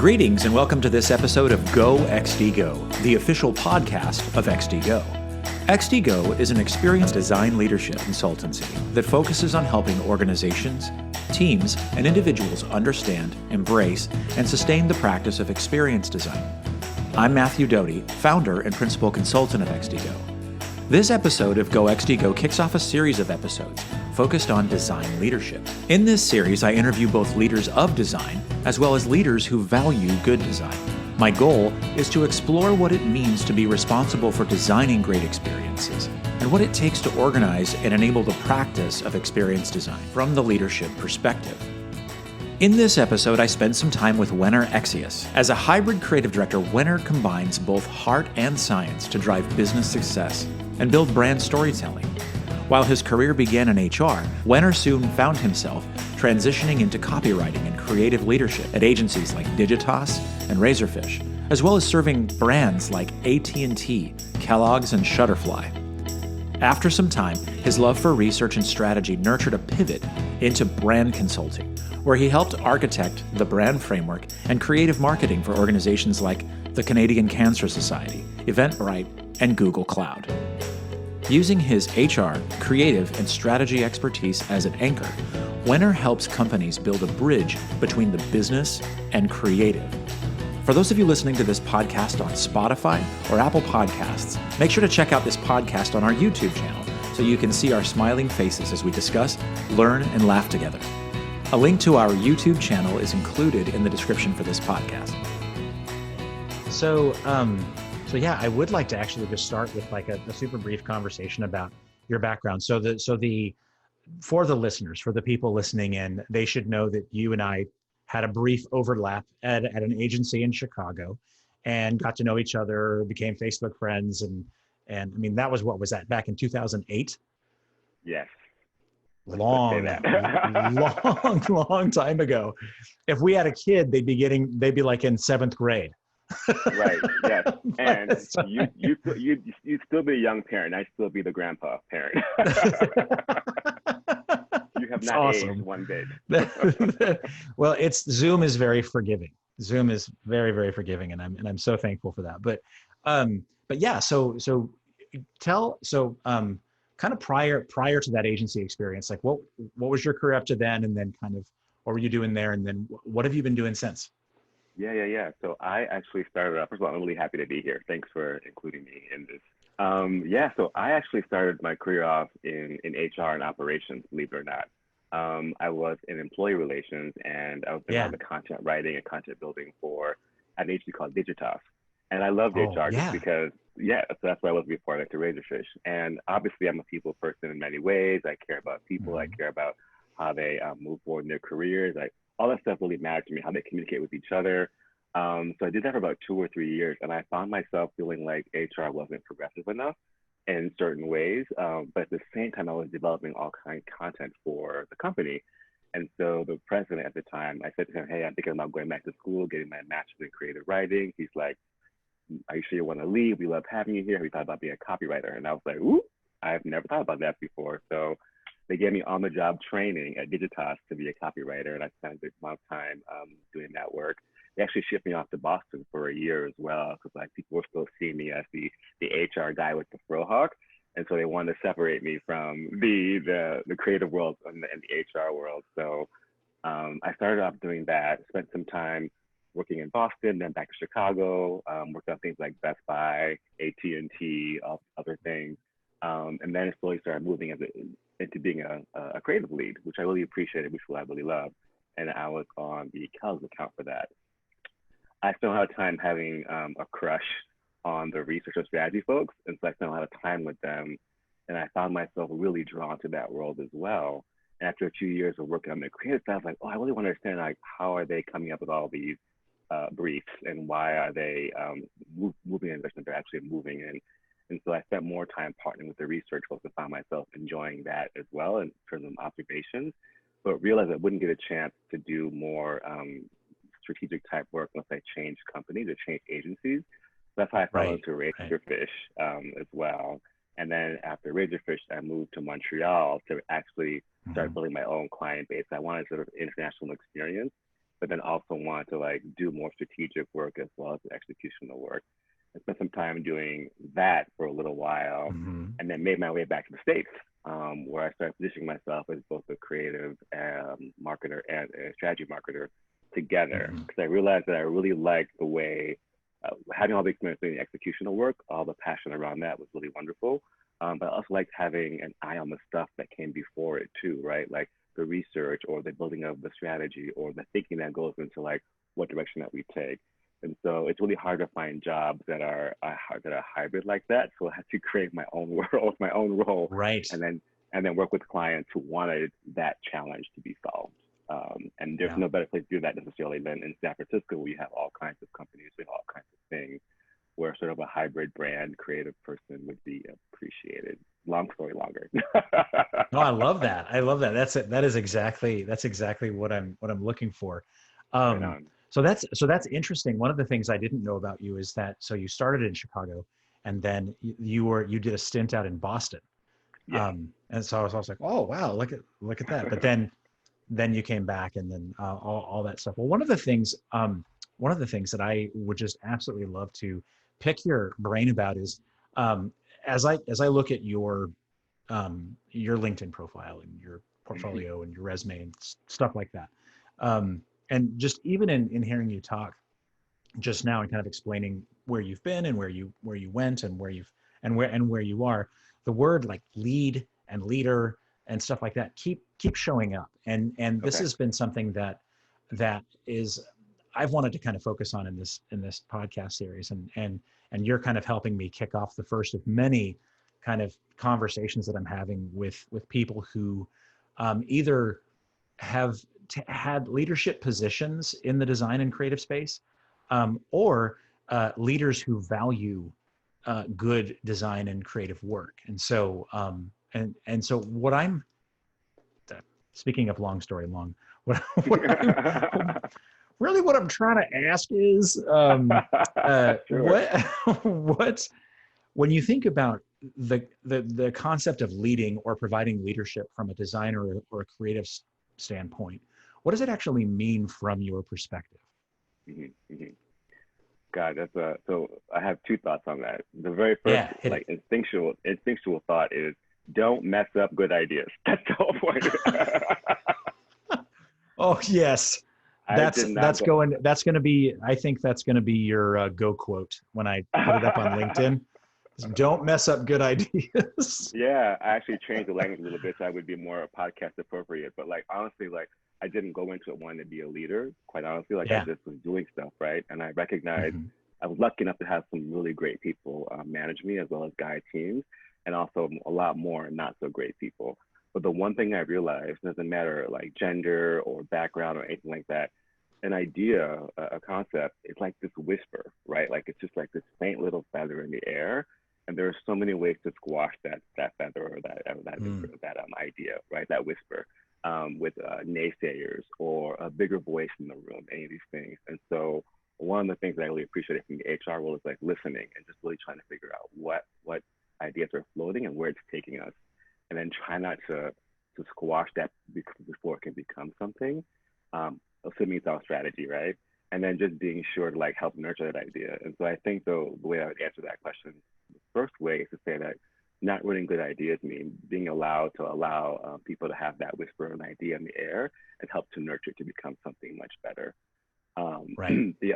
Greetings and welcome to this episode of Go XDGO, the official podcast of XDGO. XDGO is an experienced design leadership consultancy that focuses on helping organizations, teams, and individuals understand, embrace, and sustain the practice of experience design. I'm Matthew Doty, founder and principal consultant of XDGO. This episode of Go XDGO kicks off a series of episodes focused on design leadership. In this series, I interview both leaders of design as well as leaders who value good design. My goal is to explore what it means to be responsible for designing great experiences and what it takes to organize and enable the practice of experience design from the leadership perspective. In this episode, I spend some time with Wenner Exius. As a hybrid creative director, Wenner combines both heart and science to drive business success and build brand storytelling. While his career began in HR, Wenner soon found himself transitioning into copywriting and creative leadership at agencies like Digitas and Razorfish, as well as serving brands like AT&T, Kellogg's, and Shutterfly. After some time, his love for research and strategy nurtured a pivot into brand consulting, where he helped architect the brand framework and creative marketing for organizations like the Canadian Cancer Society, Eventbrite, and Google Cloud. Using his HR, creative, and strategy expertise as an anchor, Wenner helps companies build a bridge between the business and creative. For those of you listening to this podcast on Spotify or Apple Podcasts, make sure to check out this podcast on our YouTube channel so you can see our smiling faces as we discuss, learn, and laugh together. A link to our YouTube channel is included in the description for this podcast. So yeah, I would like to actually just start with like a super brief conversation about your background. For the listeners, for the people listening in, they should know that you and I had a brief overlap at an agency in Chicago and got to know each other, became Facebook friends. And I mean, that was, what was that, back in 2008? Yes. Long time ago. If we had a kid, they'd be like in 7th grade. Right. Yes. And you'd still be a young parent. I'd still be the grandpa parent. You have not aged one bit. Well, Zoom is very forgiving. Zoom is very, very forgiving, and I'm so thankful for that. But yeah. So kind of prior to that agency experience, like what was your career up to then, and then kind of what were you doing there, and then what have you been doing since? Yeah. So I actually started off, first of all, I'm really happy to be here. Thanks for including me in this. So I actually started my career off in HR and operations, believe it or not. I was in employee relations, and I was doing the content writing and content building for an agency called Digitas. And I loved HR just because, so that's what I was before I went to Razorfish. And obviously I'm a people person in many ways. I care about people. I care about how they move forward in their careers. All that stuff really mattered to me, how they communicate with each other. So I did that for about 2 or 3 years, and I found myself feeling like HR wasn't progressive enough in certain ways. But at the same time, I was developing all kinds of content for the company. And so the president at the time, I said to him, hey, I'm thinking about going back to school, getting my master's in creative writing. He's like, are you sure you want to leave? We love having you here. Have you thought about being a copywriter? And I was like, ooh, I've never thought about that before. So they gave me on-the-job training at Digitas to be a copywriter, and I spent a good amount of time doing that work. They actually shipped me off to Boston for a year as well, because like people were still seeing me as the HR guy with the frohawk, and so they wanted to separate me from the creative world and the HR world. So I started off doing that. Spent some time working in Boston, then back to Chicago. Worked on things like Best Buy, AT&T, other things, and then it slowly started moving into being a creative lead, which I really appreciated, which I really love. And I was on the Kellogg account for that. I spent a lot of time having a crush on the research and strategy folks. And so I spent a lot of time with them. And I found myself really drawn to that world as well. And after a few years of working on the creative side, I was like, oh, I really want to understand, like, how are they coming up with all these briefs, and why are they moving in the direction they're actually moving in? And so I spent more time partnering with the research folks and found myself enjoying that as well in terms of observations, but realized I wouldn't get a chance to do more strategic type work once I changed companies or changed agencies. So that's how I fell into Razorfish as well. And then after Razorfish, I moved to Montreal to actually start building my own client base. I wanted sort of international experience. but then also want to like do more strategic work as well as executional work. I spent some time doing that for a little while, Mm-hmm. and then made my way back to the States, where I started positioning myself as both a creative marketer and a strategy marketer together. Mm-hmm. Because I realized that I really liked the way, having all the experience doing executional work, all the passion around that was really wonderful. But I also liked having an eye on the stuff that came before it too, right? Like the research or the building of the strategy or the thinking that goes into like what direction that we take. And so it's really hard to find jobs that are hybrid like that. So I had to create my own world, my own role, Right. and then work with clients who wanted that challenge to be solved. And there's Yeah. no better place to do that necessarily than in San Francisco, where you have all kinds of companies with all kinds of things, where sort of a hybrid brand creative person would be appreciated. Long story longer. No, I love that. I love that. That's it. That's exactly what I'm looking for. Right Um, on. so that's interesting. One of the things I didn't know about you is that so you started in Chicago, and then you did a stint out in Boston. Yeah. And so I was like, oh wow, look at that. But then you came back, and then all that stuff. Well, one of the things that I would just absolutely love to pick your brain about is as I look at your LinkedIn profile and your portfolio and your resume and stuff like that. And just even in hearing you talk just now and kind of explaining where you've been and where you went and where you are, the word like lead and leader and stuff like that keep showing up. And this Okay. has been something that is I've wanted to kind of focus on in this podcast series, and you're kind of helping me kick off the first of many kind of conversations that I'm having with people who either have had leadership positions in the design and creative space, or leaders who value good design and creative work. And so and so what I'm speaking of long story long, what I'm trying to ask is Sure. what when you think about the concept of leading or providing leadership from a designer or a creative standpoint, what does it actually mean from your perspective? Mm-hmm, mm-hmm. God, so I have two thoughts on that. The very first, Yeah, hit it. like instinctual thought is don't mess up good ideas. That's the whole point. Oh yes, I did not that's go. going that's going to be I think that's going to be your go quote when I put it up on LinkedIn. Don't mess up good ideas. Yeah, I actually changed the language a little bit so I would be more podcast appropriate. But like honestly, like I didn't go into it wanting to be a leader. Quite honestly, like I Yeah. just was doing stuff, right? And I recognized Mm-hmm. I was lucky enough to have some really great people manage me as well as guide teams, and also a lot more not so great people. But the one thing I realized doesn't matter like gender or background or anything like that. An idea, a concept, it's like this whisper, right? Like it's just like this faint little feather in the air, and there are so many ways to squash that feather or that idea, right? That whisper with naysayers or a bigger voice in the room, any of these things. And so one of the things that I really appreciated from the HR role is like listening and just really trying to figure out what ideas are floating and where it's taking us, and then try not to squash that before it can become something. Assuming it's our strategy, right? And then just being sure to like help nurture that idea. And so I think the way I would answer that question, the first way is to say that not running good ideas mean being allowed to allow people to have that whisper of an idea in the air and help to nurture it to become something much better. Right. The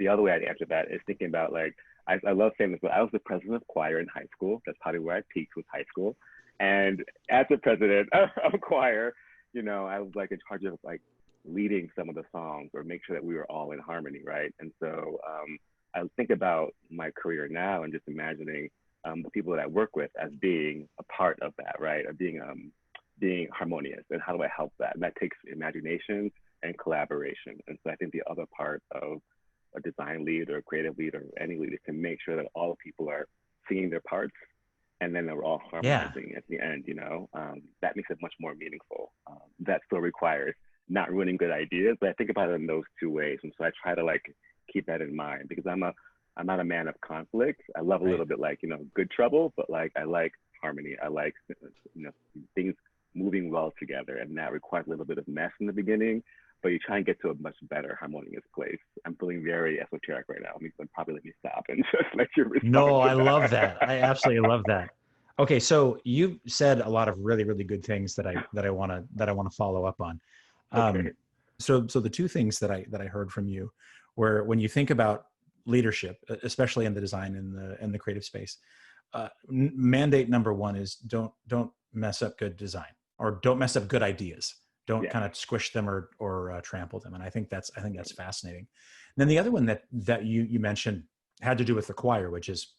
other way I'd answer that is thinking about like I love saying this, but I was the president of choir in high school. That's probably where I peaked, was high school. And as the president of choir, you know, I was like in charge of like leading some of the songs or make sure that we were all in harmony, right? And so I think about my career now and just imagining the people that I work with as being a part of that, right? Of being harmonious, and how do I help that? And that takes imagination and collaboration. And so I think the other part of a design lead or a creative lead or any lead is to make sure that all the people are singing their parts, and then they're all Yeah. harmonizing at the end, you know. That makes it much more meaningful. That still requires not ruining good ideas, but I think about it in those two ways. And so I try to like keep that in mind, because I'm not a man of conflict. I love a Right. little bit like, you know, good trouble, but like I like harmony. I like, you know, things moving well together, and that requires a little bit of mess in the beginning, but you try and get to a much better harmonious place. I'm feeling very esoteric right now. I mean, probably let me stop and just let you respond. No, I love that. I absolutely love that. Okay, so you said a lot of really, really good things that I want to follow up on. Okay. So the two things that I heard from you were, when you think about leadership, especially in the design and the creative space, mandate number one is don't mess up good design, or don't mess up good ideas. Don't kind of squish them or trample them. And I think that's fascinating. And then the other one that you mentioned had to do with the choir, which is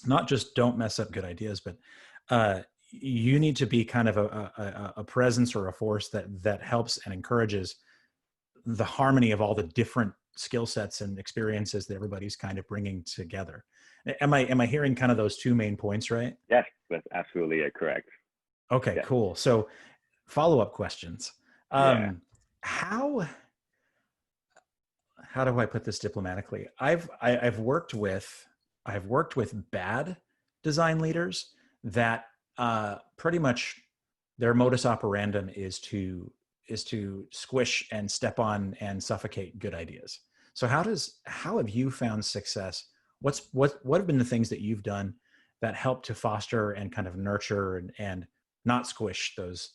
not just don't mess up good ideas, but you need to be kind of a presence or a force that helps and encourages the harmony of all the different skill sets and experiences that everybody's kind of bringing together. Am I hearing kind of those two main points right? Yes, that's absolutely correct. Okay, cool. So follow-up questions. How do I put this diplomatically? I've worked with bad design leaders that pretty much their modus operandum is to squish and step on and suffocate good ideas. So how have you found success? What have been the things that you've done that help to foster and kind of nurture and not squish those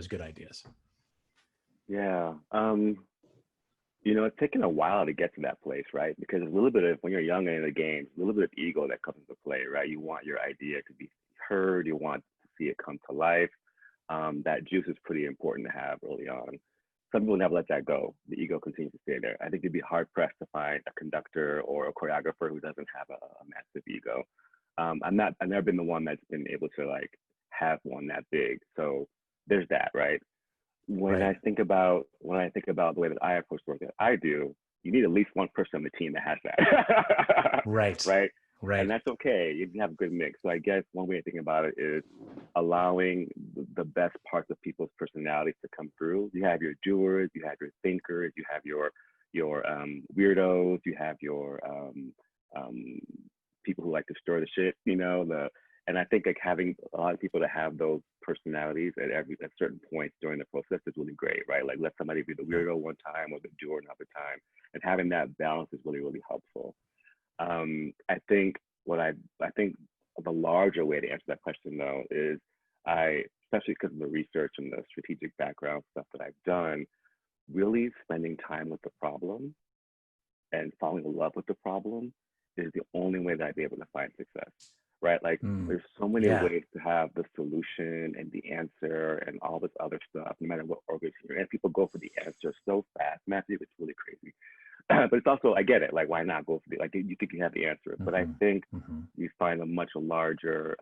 good ideas? Yeah. It's taken a while to get to that place, right? Because a little bit of, when you're young and in the game, a little bit of ego that comes into play, right? You want your idea to be heard. You want to see it come to life. That juice is pretty important to have early on. Some people never let that go. The ego continues to stay there. I think you'd be hard pressed to find a conductor or a choreographer who doesn't have a massive ego. I've never been the one that's been able to like have one that big. So there's that, right? When I think about the way that I approach the work that I do, you need at least one person on the team that has that. Right. Right. And that's okay. You can have a good mix. So I guess one way of thinking about it is allowing the best parts of people's personalities to come through. You have your doers, you have your thinkers, you have your weirdos, you have your people who like to stir the shit, and I think like having a lot of people to have those personalities at certain points during the process is really great, right? Like let somebody be the weirdo one time or the doer another time, and having that balance is really, really helpful. I think the larger way to answer that question though is especially because of the research and the strategic background stuff that I've done, really spending time with the problem and falling in love with the problem is the only way that I'd be able to find success, right? Like there's so many ways to have the solution and the answer and all this other stuff, no matter what organization you're in. People go for the answer so fast, Matthew, it's really crazy. But it's also, I get it, like why not go for the, like you think you have the answer, but I think you find a much larger,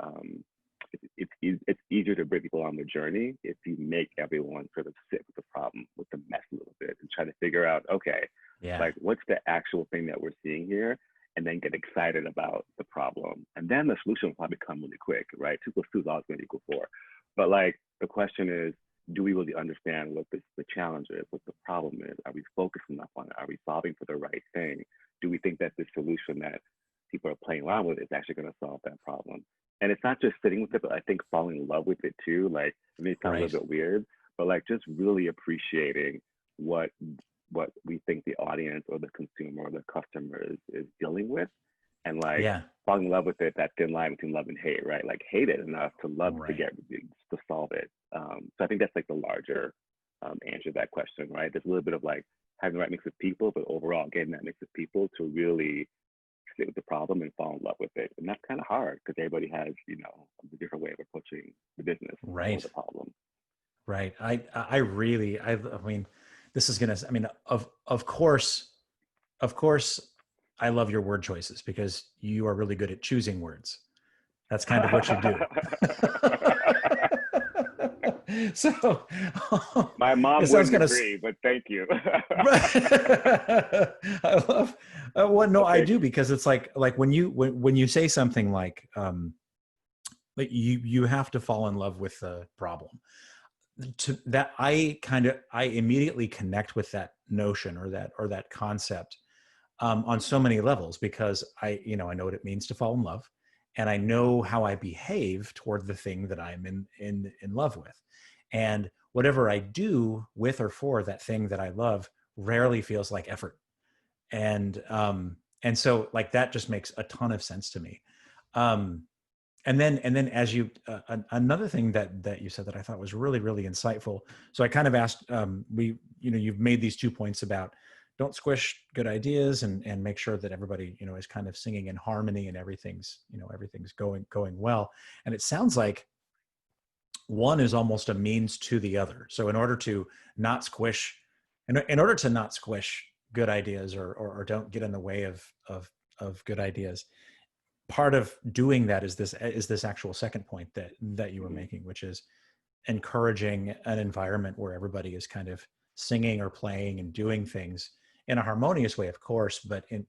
it's easier to bring people on the journey if you make everyone sort of sit with the problem, with the mess a little bit, and try to figure out, okay, like what's the actual thing that we're seeing here, and then get excited about the problem. And then the solution will probably come really quick, right? 2 + 2 is always going to equal 4. But like the question is, do we really understand what the challenge is, what the problem is? Are we focused enough on it? Are we solving for the right thing? Do we think that the solution that people are playing around with is actually going to solve that problem? And it's not just sitting with it, but I think falling in love with it too. Like, it may sound a little bit weird, but like just really appreciating what we think the audience or the consumer or the customer is dealing with, and like falling in love with it, that thin line between love and hate, right? Like hate it enough to love to solve it. So I think that's like the larger answer to that question, right? There's a little bit of like having the right mix of people, but overall getting that mix of people to really sit with the problem and fall in love with it. And that's kind of hard because everybody has, a different way of approaching the business or the problem. Right. I mean, this is gonna, I mean, of course, I love your word choices because you are really good at choosing words. That's kind of what you do. So my mom wouldn't agree, but thank you. I love I do, because it's like when you say something like you have to fall in love with the problem. To that, I immediately connect with that notion or that concept on so many levels, because I know what it means to fall in love, and I know how I behave toward the thing that I'm in love with. And whatever I do with or for that thing that I love rarely feels like effort. And so like that just makes a ton of sense to me. And then as you another thing that you said that I thought was really, really insightful. So I kind of asked, you've made these 2 points about don't squish good ideas and make sure that everybody, is kind of singing in harmony and everything's going well. And it sounds like one is almost a means to the other. So in order to not squish, in order to not squish good ideas or don't get in the way of good ideas, part of doing that is this actual second point that you were making, which is encouraging an environment where everybody is kind of singing or playing and doing things in a harmonious way, of course, but it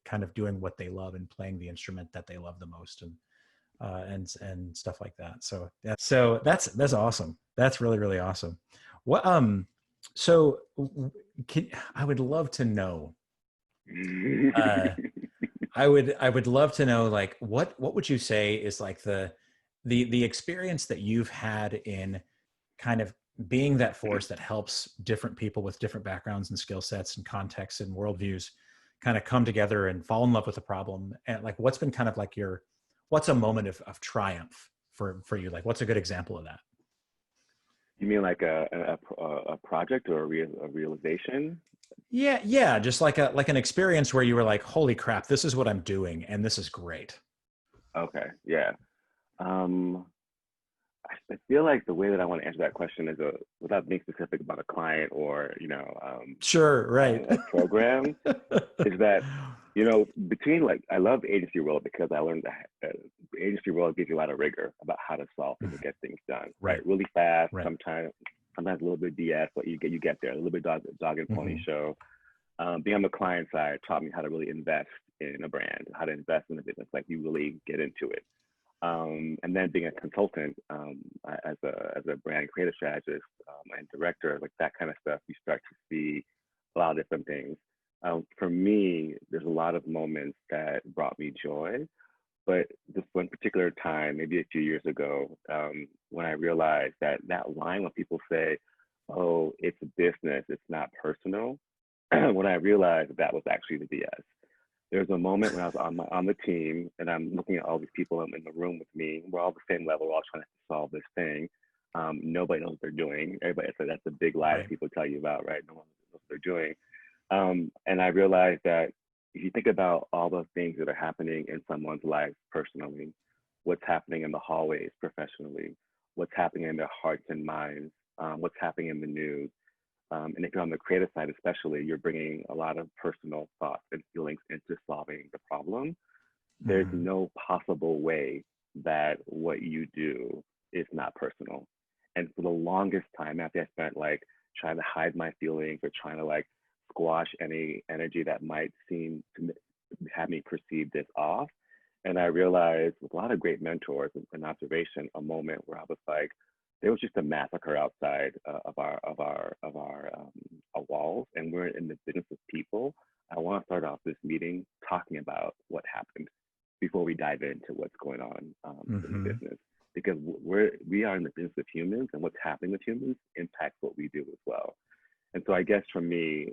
kind of doing what they love and playing the instrument that they love the most and stuff like that. So that's awesome. That's really, really awesome. What so I would love to know. I would love to know, like, what would you say is like the experience that you've had in kind of being that force that helps different people with different backgrounds and skill sets and contexts and worldviews kind of come together and fall in love with a problem? And like, what's been kind of like what's a moment of triumph for you? Like, what's a good example of that? You mean like a project or a realization? Yeah, just like an experience where you were like, holy crap, this is what I'm doing and this is great. Okay, yeah. I feel like the way that I want to answer that question is without being specific about a client or sure, right, a program, is that between, like, I love the agency world because I learned that the agency world gives you a lot of rigor about how to solve things and get things done right really fast. Right. Sometimes a little bit DS, but you get there. A little bit dog and pony show. Being on the client side taught me how to really invest in a brand, how to invest in a business, like you really get into it. And then being a consultant, as a brand creative strategist and director, like that kind of stuff, you start to see a lot of different things. For me, there's a lot of moments that brought me joy, but this one particular time, maybe a few years ago, when I realized that line when people say, "Oh, it's a business, it's not personal," when I realized that was actually the BS. There was a moment when I was on the team and I'm looking at all these people in the room with me. We're all the same level. We're all trying to solve this thing. Nobody knows what they're doing. Everybody, so that's a big lie that people tell you about, right? No one knows what they're doing. And I realized that if you think about all the things that are happening in someone's life personally, what's happening in the hallways professionally, what's happening in their hearts and minds, what's happening in the news, and if you're on the creative side especially, you're bringing a lot of personal thoughts and feelings into solving the problem. There's no possible way that what you do is not personal. And for the longest time, after I spent like trying to hide my feelings or trying to like squash any energy that might seem to have me perceive this off, and I realized with a lot of great mentors and observation, a moment where I was like, there was just a massacre outside of our walls, and we're in the business of people. I want to start off this meeting talking about what happened before we dive into what's going on in the business, because we are in the business of humans, and what's happening with humans impacts what we do as well. And so I guess for me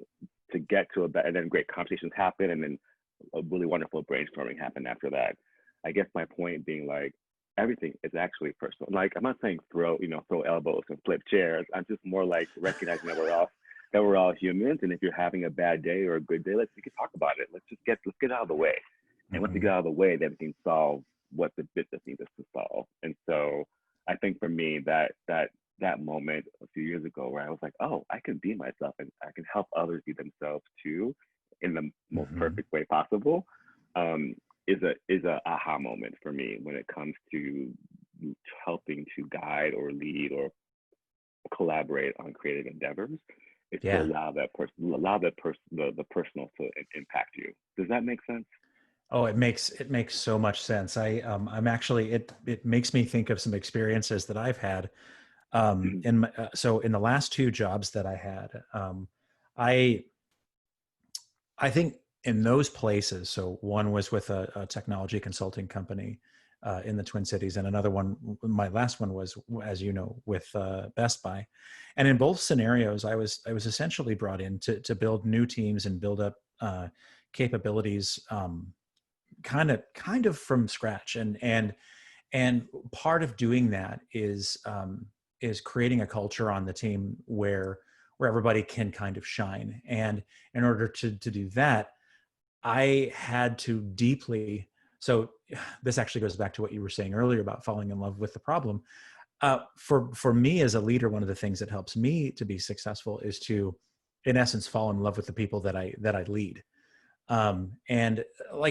to get to and then great conversations happen, and then a really wonderful brainstorming happened after that. I guess my point being like, everything is actually personal. Like, I'm not saying throw elbows and flip chairs. I'm just more like recognizing that we're all humans. And if you're having a bad day or a good day, we can talk about it. Let's get out of the way. And once we get out of the way, then we can solve what the business needs us to solve. And so I think for me, that moment a few years ago where I was like, oh, I can be myself and I can help others be themselves too in the most perfect way possible. Is a aha moment for me when it comes to helping to guide or lead or collaborate on creative endeavors. It's to allow the personal to impact you. Does that make sense? Oh, it makes so much sense. I'm actually, it makes me think of some experiences that I've had. So in the last 2 jobs that I had, I think in those places, so one was with a technology consulting company, in the Twin Cities, and another one, my last one was, as you know, with Best Buy. And in both scenarios, I was essentially brought in to build new teams and build up capabilities, kind of from scratch. And part of doing that is creating a culture on the team where everybody can kind of shine. And in order to do that, I had to deeply, so this actually goes back to what you were saying earlier about falling in love with the problem. For me as a leader, one of the things that helps me to be successful is to, in essence, fall in love with the people that I lead. And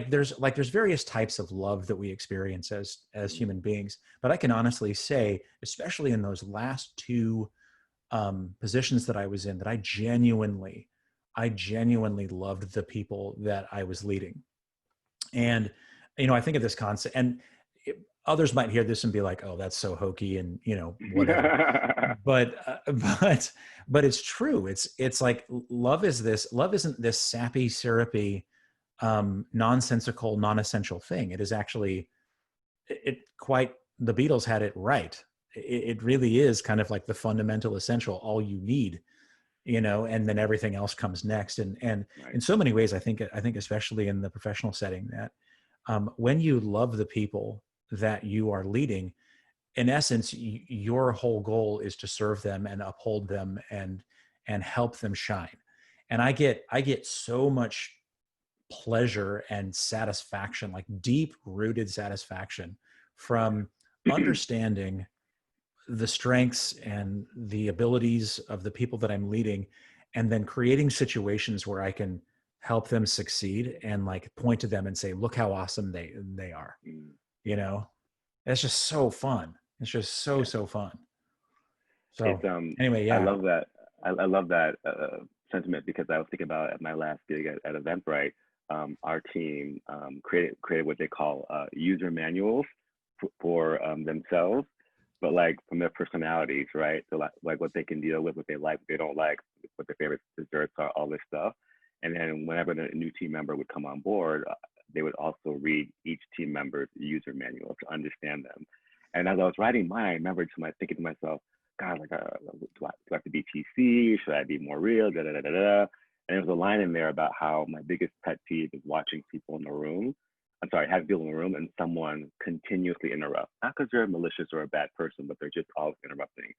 there's various types of love that we experience as human beings, but I can honestly say, especially in those last two positions that I was in, that I genuinely loved the people that I was leading. And, I think of this concept, and others might hear this and be like, oh, that's so hokey and, whatever. but it's true. It's like, love isn't this sappy, syrupy, nonsensical, non-essential thing. It is actually, the Beatles had it right. It really is kind of like the fundamental essential, all you need, and then everything else comes next. And Right. in so many ways, I think especially in the professional setting, that when you love the people that you are leading, in essence, your whole goal is to serve them and uphold them and help them shine. And I get so much pleasure and satisfaction, like deep rooted satisfaction, from understanding the strengths and the abilities of the people that I'm leading, and then creating situations where I can help them succeed and like point to them and say, look how awesome they are. It's just so fun. It's just so fun. So anyway, yeah. I love that. I love that sentiment, because I was thinking about at my last gig at Eventbrite, our team created what they call user manuals for themselves, but like from their personalities, right? So like what they can deal with, what they like, what they don't like, what their favorite desserts are, all this stuff. And then whenever a new team member would come on board, they would also read each team member's user manual to understand them. And as I was writing mine, I remember thinking to myself, God, like, do I have to be TC? Should I be more real? Da, da, da, da, da. And there was a line in there about how my biggest pet peeve is watching people in the room. Having people in the room and someone continuously interrupt. Not because they're malicious or a bad person, but they're just always interrupting.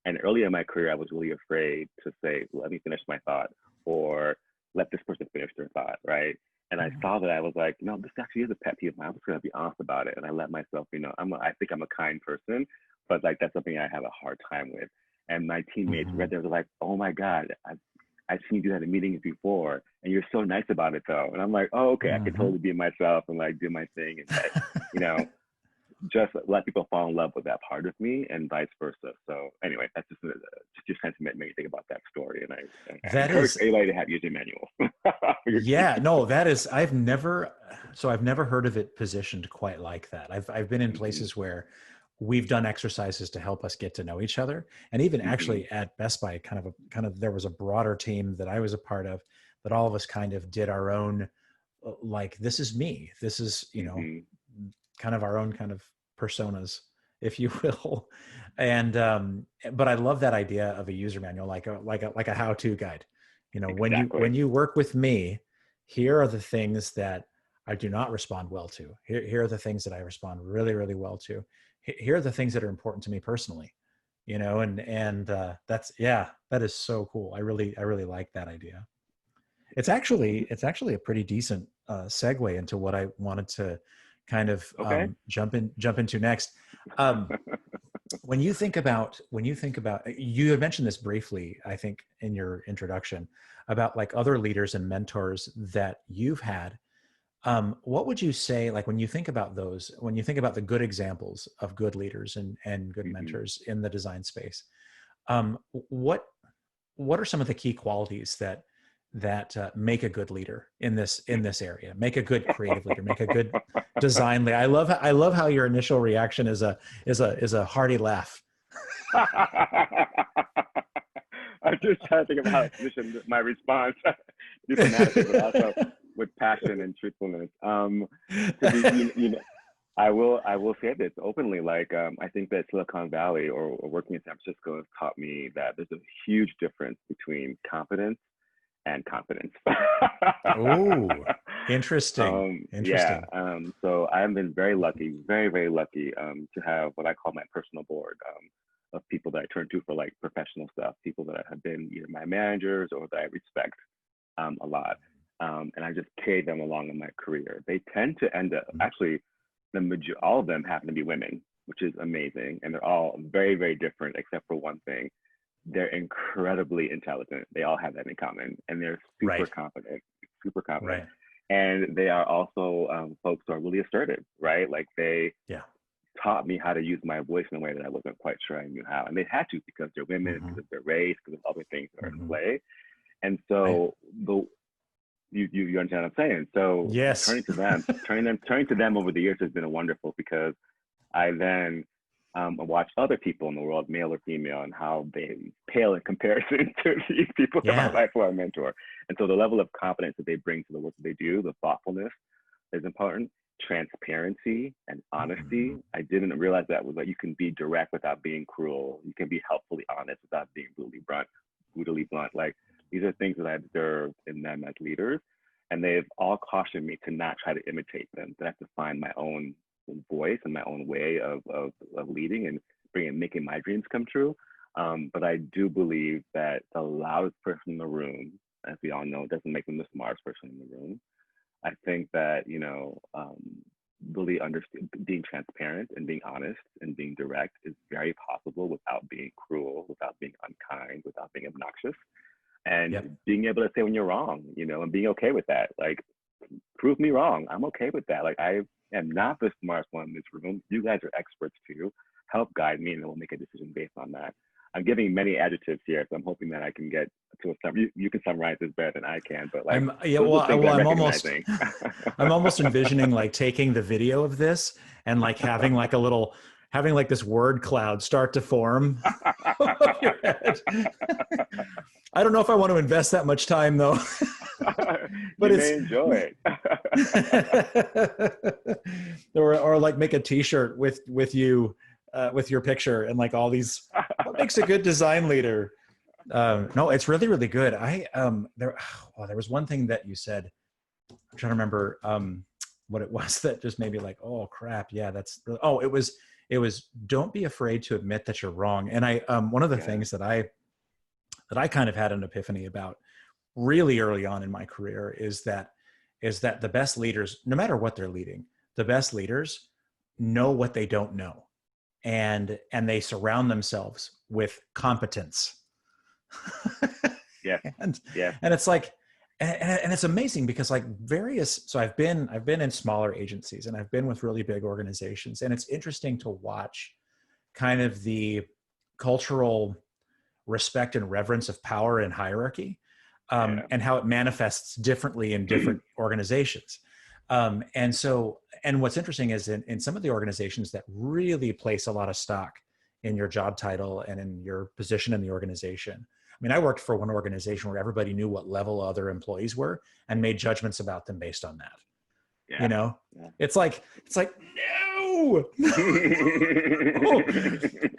And earlier in my career, I was really afraid to say, let me finish my thought, or let this person finish their thought, right? And I saw that, I was like, no, this actually is a pet peeve of mine. I'm just gonna be honest about it. And I let myself, I think I'm a kind person, but like that's something I have a hard time with. And my teammates read there, were like, oh my God, I've seen you do that in meetings before, and you're so nice about it though. And I'm like, oh, okay, I can totally be myself and like do my thing, and like, just let people fall in love with that part of me, and vice versa. So anyway, that's just your sentiment made me think about that story, and I encourage anybody to have user manuals. Yeah, no, that is, I've never heard of it positioned quite like that. I've been in places where we've done exercises to help us get to know each other, and even actually at Best Buy, kind of there was a broader team that I was a part of, that all of us kind of did our own, like, this is me, this is kind of our own kind of personas, if you will. And but I love that idea of a user manual, like a how-to guide. Exactly. when you work with me, here are the things that I do not respond well to. Here are the things that I respond really, really well to. Here are the things that are important to me personally. And that is so cool. I really like that idea. It's actually a pretty decent segue into what I wanted to kind of jump into next. When you think about, you had mentioned this briefly, I think, in your introduction, about like other leaders and mentors that you've had. What would you say, like, when you think about those, when you think about the good examples of good leaders and good mentors in the design space, what are some of the key qualities that make a good leader in this area, make a good creative leader, make a good design leader? I love how your initial reaction is a hearty laugh. I'm just trying to think of how to position my response diplomatically, but also with passion and truthfulness. I will say this openly. Like, I think that Silicon Valley or working in San Francisco has taught me that there's a huge difference between competence and confidence. Oh, interesting. Yeah. Interesting. So I have been very lucky, very, very lucky, to have what I call my personal board, of people that I turn to for like professional stuff, people that have been either my managers or that I respect, a lot. And I just carry them along in my career. They tend to end up, actually, all of them happen to be women, which is amazing. And they're all very, very different, except for one thing. They're incredibly intelligent. They all have that in common, and they're super Right. confident, super confident. Right. And they are also, folks who are really assertive, right? Like they Yeah. taught me how to use my voice in a way that I wasn't quite sure I knew how. And they had to, because they're women, Hmm. because of their race, because of other things that are in Hmm. play. And Right. so you understand what I'm saying? So Yes. turning to them over the years has been wonderful, because I then, watch other people in the world, male or female, and how they pale in comparison to these people in my Yeah. life who I mentor. And so the level of confidence that they bring to the work that they do, the thoughtfulness is important. Transparency and honesty. Mhm. I didn't realize that was that you can be direct without being cruel. You can be helpfully honest without being brutally blunt. Like, these are things that I observed in them as leaders, and they've all cautioned me to not try to imitate them. That I have to find my own voice and my own way of leading and making my dreams come true. But I do believe that the loudest person in the room, as we all know, doesn't make them the smartest person in the room. I think that, really being transparent and being honest and being direct is very possible without being cruel, without being unkind, without being obnoxious, and Yep. being able to say when you're wrong, and being okay with that. Like, prove me wrong. I'm okay with that. Like, I am not the smartest one in this room. You guys are experts too. Help guide me, and then we'll make a decision based on that. I'm giving many adjectives here, so I'm hoping that I can get to a summary. You can summarize this better than I can, but like, Yeah. those are the things Well, I'm recognizing. I'm almost envisioning like taking the video of this and like having like this word cloud start to form above your head. I don't know if I want to invest that much time though, but You may enjoy it. Or like make a T-shirt with you, with your picture and like all these. What makes a good design leader? No, it's really, really good. There was one thing that you said. I'm trying to remember what it was that just made me like, oh crap, yeah, that's really, oh, it was don't be afraid to admit that you're wrong. And one of the Yeah. things that I kind of had an epiphany about really early on in my career is that the best leaders, no matter what they're leading, the best leaders know what they don't know, and they surround themselves with competence. Yeah. and Yeah. and it's like, and it's amazing because like so I've been in smaller agencies and I've been with really big organizations, and it's interesting to watch kind of the cultural respect and reverence of power and hierarchy, Yeah. and how it manifests differently in different organizations. And what's interesting is in some of the organizations that really place a lot of stock in your job title and in your position in the organization. I mean, I worked for one organization where everybody knew what level other employees were and made judgments about them based on that. Yeah. Yeah. It's like, no.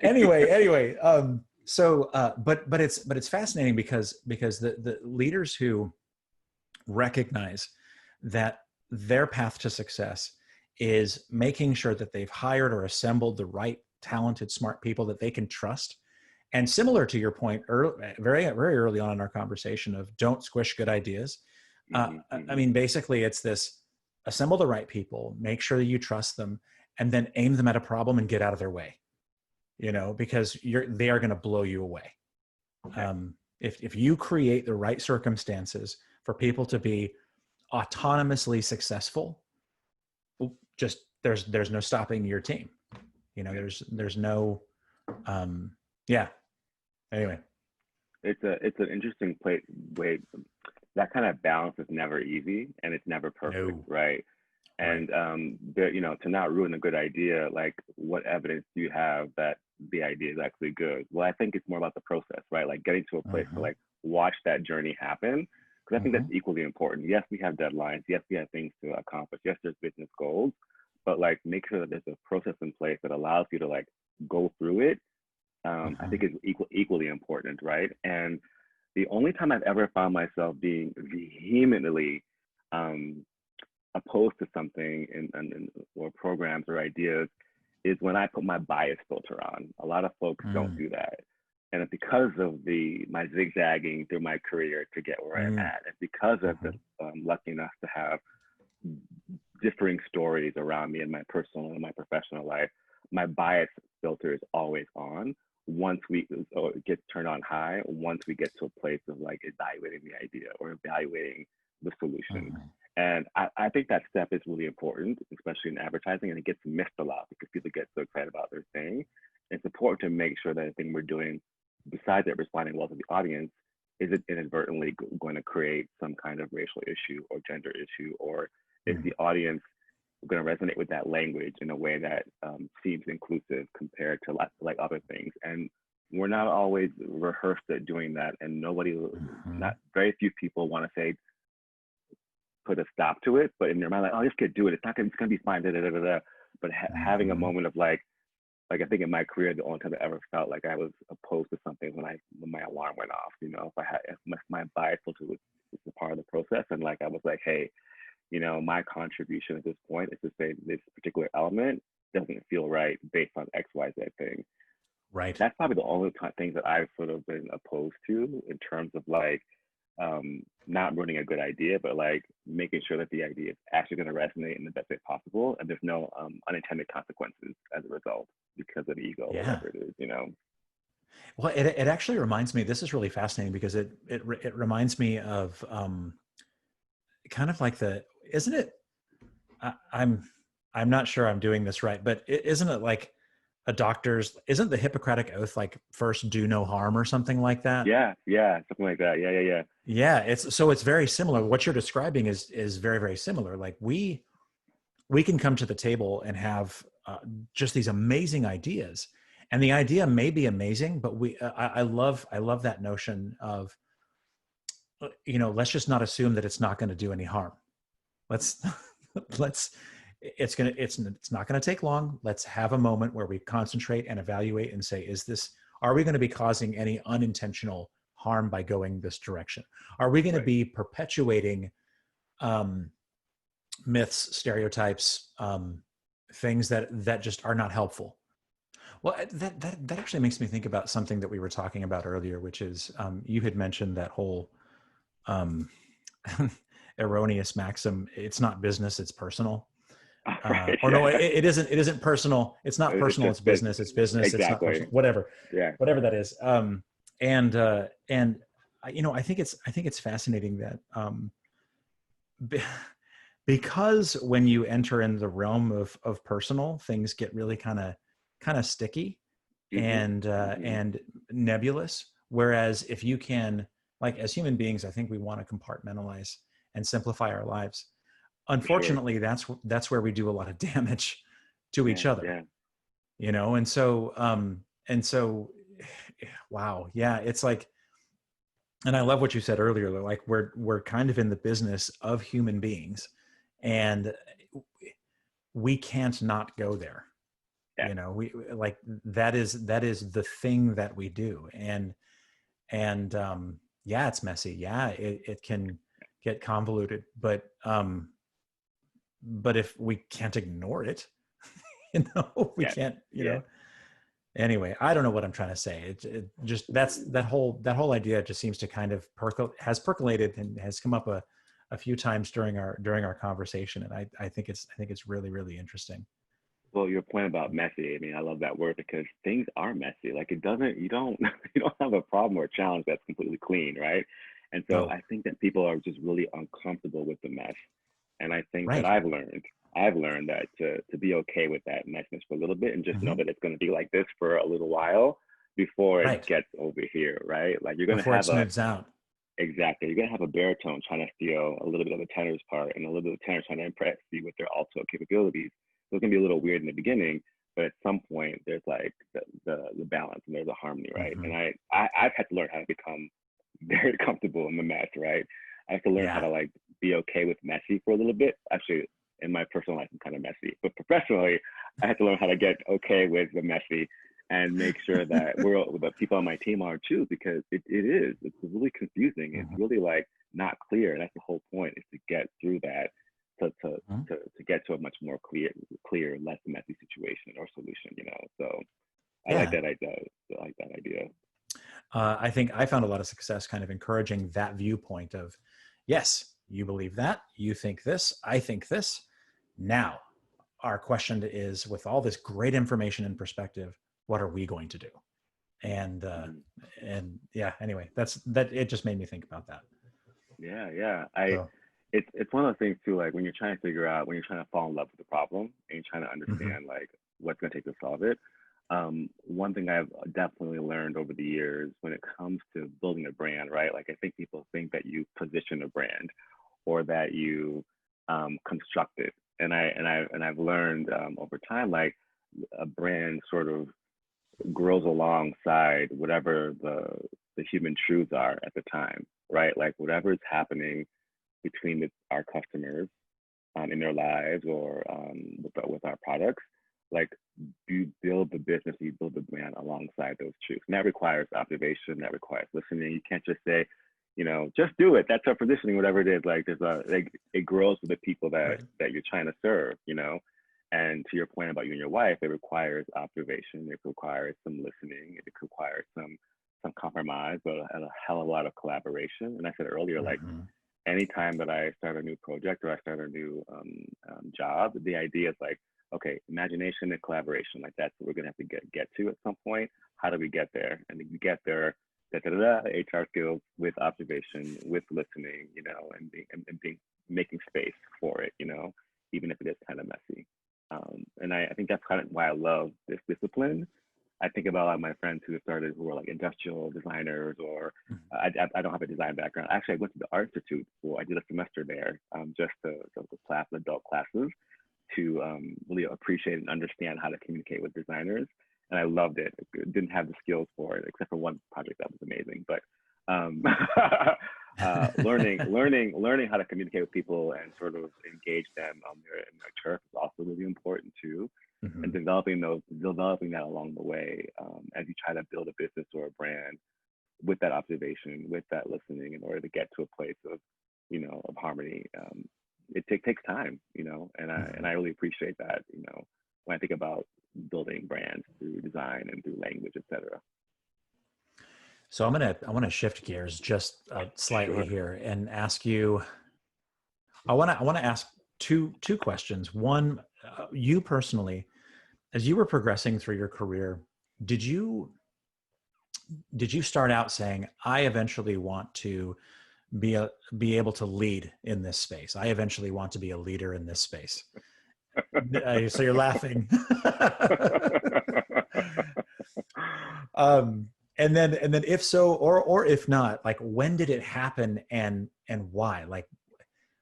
Anyway. But it's fascinating because the leaders who recognize that their path to success is making sure that they've hired or assembled the right talented, smart people that they can trust. And similar to your point, very, very early on in our conversation of don't squish good ideas. I mean, basically it's this: assemble the right people, make sure that you trust them, and then aim them at a problem and get out of their way, because they are going to blow you away. Okay. If you create the right circumstances for people to be autonomously successful, just there's no stopping your team. There's no, yeah. Anyway, It's an interesting way. That kind of balance is never easy, and it's never perfect, No. right? Right. And to not ruin a good idea, like, what evidence do you have that the idea is actually good? Well, I think it's more about the process, right? Like getting to a place to like watch that journey happen, because I think that's equally important. Yes, we have deadlines. Yes, we have things to accomplish. Yes, there's business goals, but like make sure that there's a process in place that allows you to like go through it. I think is equally important, right? And the only time I've ever found myself being vehemently opposed to something or programs or ideas is when I put my bias filter on. A lot of folks don't do that. And it's because of my zigzagging through my career to get where I'm at. It's because of I'm lucky enough to have differing stories around me in my personal and my professional life. My bias filter is always on. It gets turned on high once we get to a place of like evaluating the idea or evaluating the solution. And I think that step is really important, especially in advertising, and it gets missed a lot because people get so excited about their thing. It's important to make sure that the thing we're doing, besides it responding well to the audience, is it inadvertently going to create some kind of racial issue or gender issue, or is the audience going to resonate with that language in a way that seems inclusive compared to like other things. And we're not always rehearsed at doing that, and not very few people want to say, put a stop to it, but in their mind, like, oh, this kid do it. It's going to be fine. But having a moment of like I think in my career, the only time I ever felt like I was opposed to something when my alarm went off. You know, if my bias filter was a part of the process, and like I was like, hey, you know, my contribution at this point is to say this particular element doesn't feel right based on X, Y, Z thing. Right. That's probably the only things that I've sort of been opposed to in terms of like not ruining a good idea, but like making sure that the idea is actually going to resonate in the best way possible, and there's no unintended consequences as a result because of ego or whatever it is, you know. Well, it actually reminds me, this is really fascinating because it reminds me of kind of like isn't it, I'm not sure I'm doing this right, but isn't it like isn't the Hippocratic Oath like first do no harm or something like that? Yeah, something like that. Yeah. Yeah, it's very similar. What you're describing is very, very similar. Like we can come to the table and have just these amazing ideas, and the idea may be amazing, but I love that notion of, you know, let's just not assume that it's not going to do any harm. It's not going to take long. Let's have a moment where we concentrate and evaluate and say, are we going to be causing any unintentional harm by going this direction? Are we going to be perpetuating myths, stereotypes, things that just are not helpful? Well, that actually makes me think about something that we were talking about earlier, which is you had mentioned that whole erroneous maxim, it's not business, it's personal. Right, or no, it isn't personal. It's not personal. It's business. It's business. Exactly. It's not personal. Whatever. Yeah. Whatever that is. And you know, I think it's fascinating that because when you enter in the realm of personal, things get really kind of sticky and nebulous. Whereas if you can, like, as human beings, I think we want to compartmentalize and simplify our lives. Unfortunately, that's where we do a lot of damage to each other. Yeah. You know, and so wow, yeah, it's like, and I love what you said earlier, like we're kind of in the business of human beings, and we can't not go there. Yeah. You know, we like that is the thing that we do, and yeah, it's messy. Yeah, it can get convoluted, but if we can't ignore it, you know, we can't, you know. Anyway, I don't know what I'm trying to say. It just that whole idea just seems to kind of has percolated and has come up a few times during our conversation, and I think it's really, really interesting. Well, your point about messy, I mean, I love that word because things are messy. Like you don't have a problem or a challenge that's completely clean, right? And so I think that people are just really uncomfortable with the mess. And I think that I've learned that to be okay with that messiness for a little bit and just know that it's going to be like this for a little while before it gets over here, right? Like you're going to have exactly. You're going to have a baritone trying to steal a little bit of the tenor's part and a little bit of the tenor trying to impress you with their alto capabilities. So it's going to be a little weird in the beginning, but at some point there's like the balance and there's a harmony, right? And I've had to learn how to become very comfortable in the mess, right? I have to learn how to like be okay with messy for a little bit. Actually, in my personal life, I'm kind of messy. But professionally, I had to learn how to get okay with the messy and make sure that the people on my team are too, because it's really confusing. It's really like not clear. That's the whole point, is to get through that, to get to a much more clear, less messy situation or solution, you know? So I like that idea. I like that idea. I think I found a lot of success kind of encouraging that viewpoint of, yes, you believe that, you think this, I think this. Now, our question is, with all this great information and perspective, what are we going to do? And yeah, anyway, it just made me think about that. Yeah. It's one of those things too, like when you're trying to fall in love with the problem and you're trying to understand like what's going to take to solve it. One thing I've definitely learned over the years when it comes to building a brand, right? Like I think people think that you position a brand or that you construct it. And I've learned over time, like a brand sort of grows alongside whatever the human truths are at the time, right? Like whatever is happening between our customers in their lives or with our products, like you build the business, you build the brand alongside those truths. And that requires observation, that requires listening. You can't just say, you know, just do it. That's our positioning, whatever it is. Like it grows with the people that you're trying to serve, you know? And to your point about you and your wife, it requires observation. It requires some listening. It requires some compromise, but a hell of a lot of collaboration. And I said earlier, like anytime that I start a new project or I start a new job, the idea is like, okay, imagination and collaboration, like that's what we're gonna have to get to at some point. How do we get there? And you get there, HR skills with observation, with listening, you know, and making space for it, you know, even if it is kind of messy. And I think that's kind of why I love this discipline. I think about a lot of my friends who were like industrial designers, or I don't have a design background. Actually, I went to the Art Institute I did a semester there just to adult classes to really appreciate and understand how to communicate with designers. And I loved it. Didn't have the skills for it, except for one project that was amazing. But learning how to communicate with people and sort of engage them in their turf is also really important too. And developing that along the way as you try to build a business or a brand with that observation, with that listening, in order to get to a place of, you know, of harmony. It takes time, you know, and I really appreciate that, you know, when I think about building brands through design and through language, etc. So I want to shift gears just slightly here and ask you. I want to ask two questions. One, you personally, as you were progressing through your career, did you start out saying, I eventually want to be able to lead in this space. I eventually want to be a leader in this space. So you're laughing. And then if so, or if not, like when did it happen and why? Like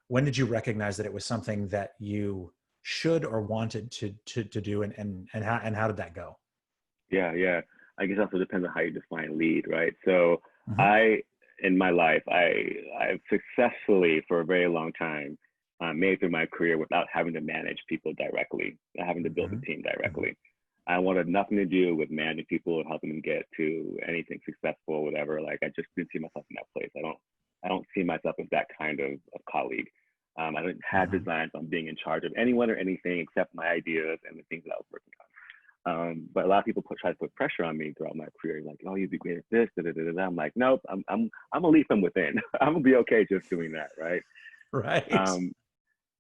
when did you recognize that it was something that you should or wanted to do, and how did that go? Yeah. I guess also depends on how you define lead, right? So in my life, I've successfully for a very long time made through my career without having to manage people directly, having to build a team directly. I wanted nothing to do with managing people or helping them get to anything successful or whatever. Like I just didn't see myself in that place. I don't see myself as that kind of colleague. I didn't have designs on being in charge of anyone or anything except my ideas and the things that I was working on. But a lot of people try to put pressure on me throughout my career, like, oh, you'd be great at this, I'm like, nope, I'm gonna leave from within. I'm gonna be okay just doing that, right? Right.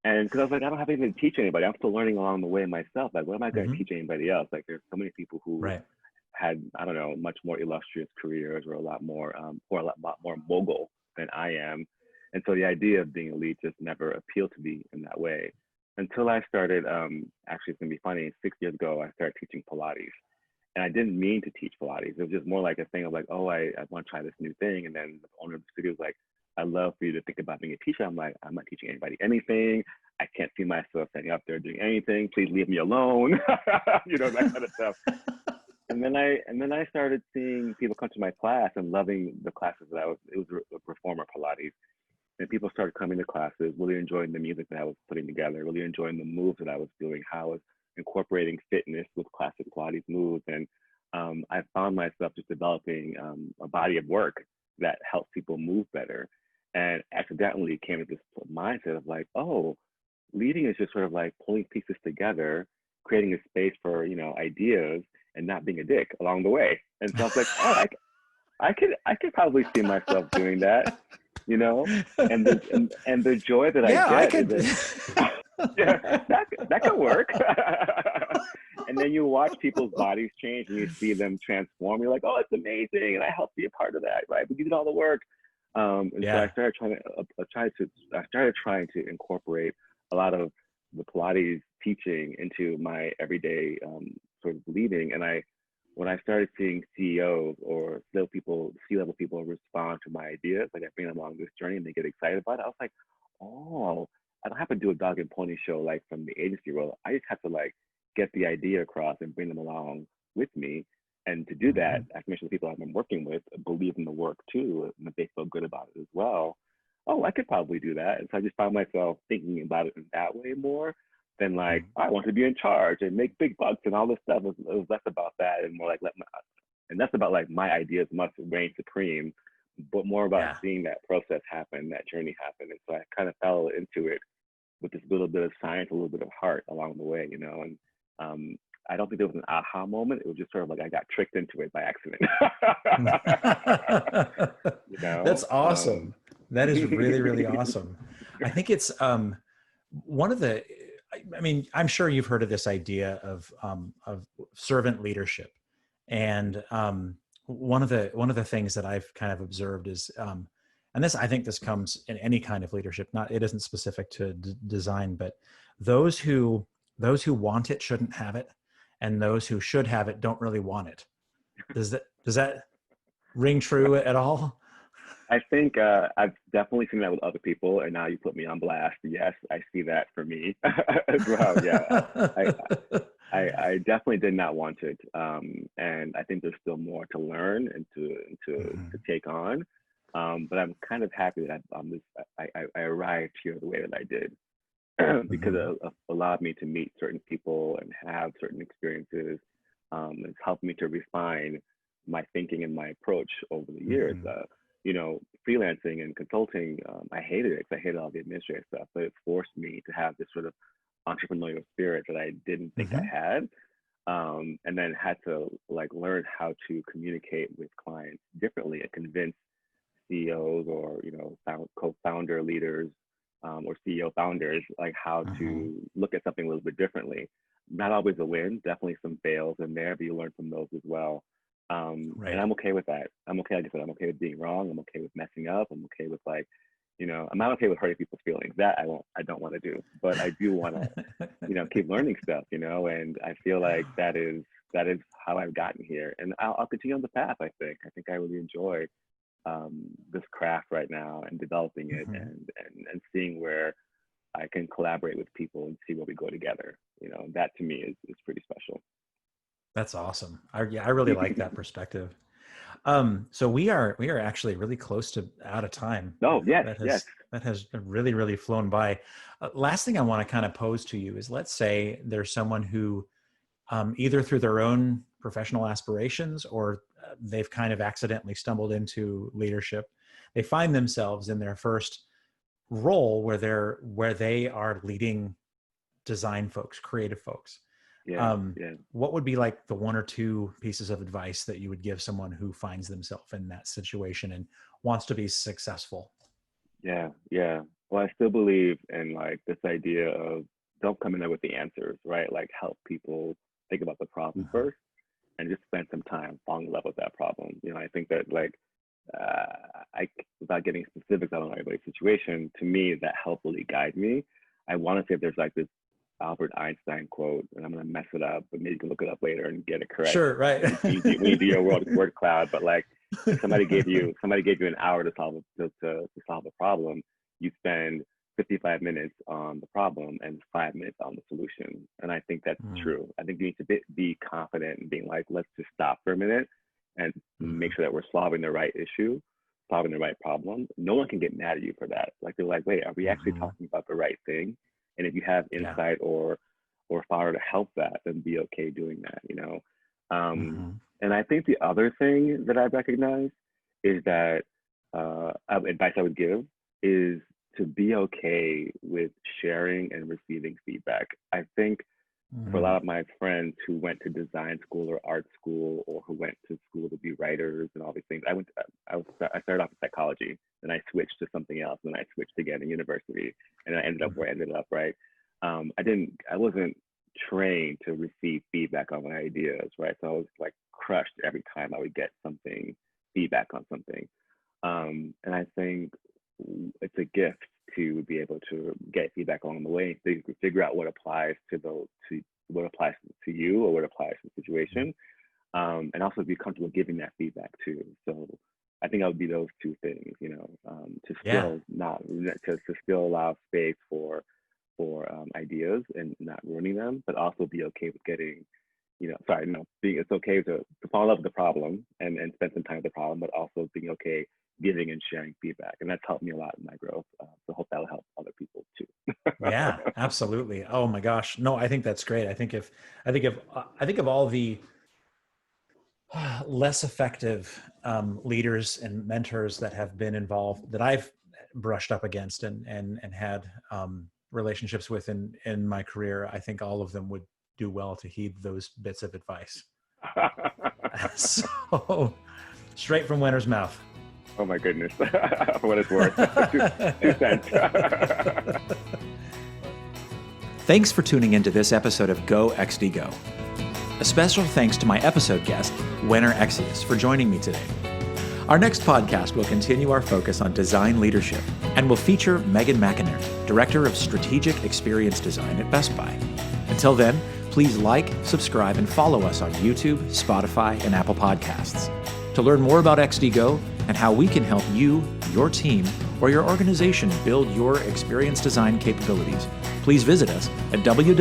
And because I was like, I don't have anything to teach anybody. I'm still learning along the way myself. Like, what am I going to teach anybody else? Like, there's so many people who had, I don't know, much more illustrious careers or a lot more mogul than I am. And so the idea of being a lead just never appealed to me in that way. Until I started, actually, it's gonna be funny, 6 years ago, I started teaching Pilates. And I didn't mean to teach Pilates. It was just more like a thing of like, oh, I want to try this new thing. And then the owner of the studio was like, I'd love for you to think about being a teacher. I'm like, I'm not teaching anybody anything. I can't see myself standing up there doing anything. Please leave me alone. You know, that kind of stuff. And then I started seeing people come to my class and loving the classes that it was a reformer Pilates. and people started coming to classes, really enjoying the music that I was putting together, really enjoying the moves that I was doing, how I was incorporating fitness with classic Pilates moves. And I found myself just developing a body of work that helps people move better. And accidentally came to this mindset of like, oh, leading is just sort of like pulling pieces together, creating a space for, ideas and not being a dick along the way. And so I was like, oh, I could probably see myself doing that, and the joy that Yeah, I I get could. is that, yeah, that could work. And then you watch people's bodies change and you see them transform. You're like, oh, it's amazing, and I helped be a part of that, right? But you did all the work. And so I started trying to incorporate a lot of the Pilates teaching into my everyday sort of leading. And when I started seeing CEOs or C-level people respond to my ideas, like I bring them along this journey and they get excited about it, I was like, oh, I don't have to do a dog and pony show like from the agency world. I just have to like get the idea across and bring them along with me. And to do that, I have to make sure the people I've been working with believe in the work too, and that they feel good about it as well. Oh, I could probably do that. And so I just found myself thinking about it in that way more than like, I want to be in charge and make big bucks and all this stuff. It was less about that and more like, and that's about like my ideas must reign supreme, but more about seeing that process happen, that journey happen. And so I kind of fell into it with this little bit of science, a little bit of heart along the way, and I don't think there was an aha moment. It was just sort of like I got tricked into it by accident. That's awesome. That is really, really awesome. I think it's one of the, I mean, I'm sure you've heard of this idea of servant leadership. And one of the things that I've kind of observed is, and I think this comes in any kind of leadership, it isn't specific to design, but those who want it shouldn't have it. And those who should have it don't really want it. Does that ring true at all? I think I've definitely seen that with other people, and now you put me on blast. Yes, I see that for me as well. Yeah, I definitely did not want it, and I think there's still more to learn and to take on. But I'm kind of happy that I arrived here the way that I did. Because it allowed me to meet certain people and have certain experiences. It's helped me to refine my thinking and my approach over the years. Freelancing and consulting, I hated it because I hated all the administrative stuff, but it forced me to have this sort of entrepreneurial spirit that I didn't think I had. And then had to like learn how to communicate with clients differently and convince CEOs or, co-founder leaders or CEO founders, like how to look at something a little bit differently. Not always a win, definitely some fails in there, but you learn from those as well. Right. And I'm okay with that. I'm okay, like I said, I'm okay with being wrong. I'm okay with messing up. I'm okay with like, I'm not okay with hurting people's feelings. That I don't want to do, but I do want to, keep learning stuff, and I feel like that is how I've gotten here. And I'll continue on the path, I think. I think I really enjoy this craft right now and developing it and seeing where I can collaborate with people and see where we go together. That to me is pretty special. That's awesome. I really like that perspective. So we are actually really close to out of time. Oh, yes, that has really, really flown by. Last thing I want to kind of pose to you is, let's say there's someone who either through their own professional aspirations or they've kind of accidentally stumbled into leadership. They find themselves in their first role where they are leading design folks, creative folks. What would be like the one or two pieces of advice that you would give someone who finds themselves in that situation and wants to be successful? Yeah. Well, I still believe in like this idea of don't come in there with the answers, right? Like help people think about the problem first and just spend some time falling in love with that problem. I think that like, without getting specifics on everybody's situation, to me, that helped really guide me. I want to say if there's like this Albert Einstein quote, and I'm going to mess it up, but maybe you can look it up later and get it correct. Sure, right. when you do your word cloud, but like if somebody gave you an hour to solve a problem, you spend 55 minutes on the problem and 5 minutes on the solution. And I think that's true. I think you need to be confident in being like, let's just stop for a minute and make sure that we're solving the right issue solving the right problem, no one can get mad at you for that. Like they're like, wait, are we actually talking about the right thing? And if you have insight or fire to help that, then be okay doing that, you know? And I think the other thing that I've recognized is that advice I would give is to be okay with sharing and receiving feedback. I think for a lot of my friends who went to design school or art school, or who went to school to be writers and all these things, I started off in psychology, and I switched to something else, and I switched again in university, and I ended up where I ended up, right? I wasn't trained to receive feedback on my ideas, right? So I was like crushed every time I would get feedback on something. And I think it's a gift to be able to get feedback along the way, so you can figure out what applies to what applies to you or what applies to the situation, and also be comfortable giving that feedback too. So I think that would be those two things, you know, to still allow space for ideas and not ruining them, but also be okay with getting, it's okay to fall in love with the problem and spend some time with the problem, but also being okay giving and sharing feedback. And that's helped me a lot in my growth. So hope that'll help other people too. Yeah, absolutely. Oh my gosh. No, I think that's great. I think of all the less effective leaders and mentors that have been involved, that I've brushed up against and had relationships with in my career, I think all of them would do well to heed those bits of advice. So straight from Wenner's mouth. Oh my goodness, for what it's worth. 2 cents. Thanks for tuning into this episode of Go XDGO. A special thanks to my episode guest, Wenner Exius, for joining me today. Our next podcast will continue our focus on design leadership and will feature Megan McInerney, Director of Strategic Experience Design at Best Buy. Until then, please like, subscribe, and follow us on YouTube, Spotify, and Apple Podcasts. To learn more about XDGO and how we can help you, your team, or your organization build your experience design capabilities, please visit us at www.xdgo.io.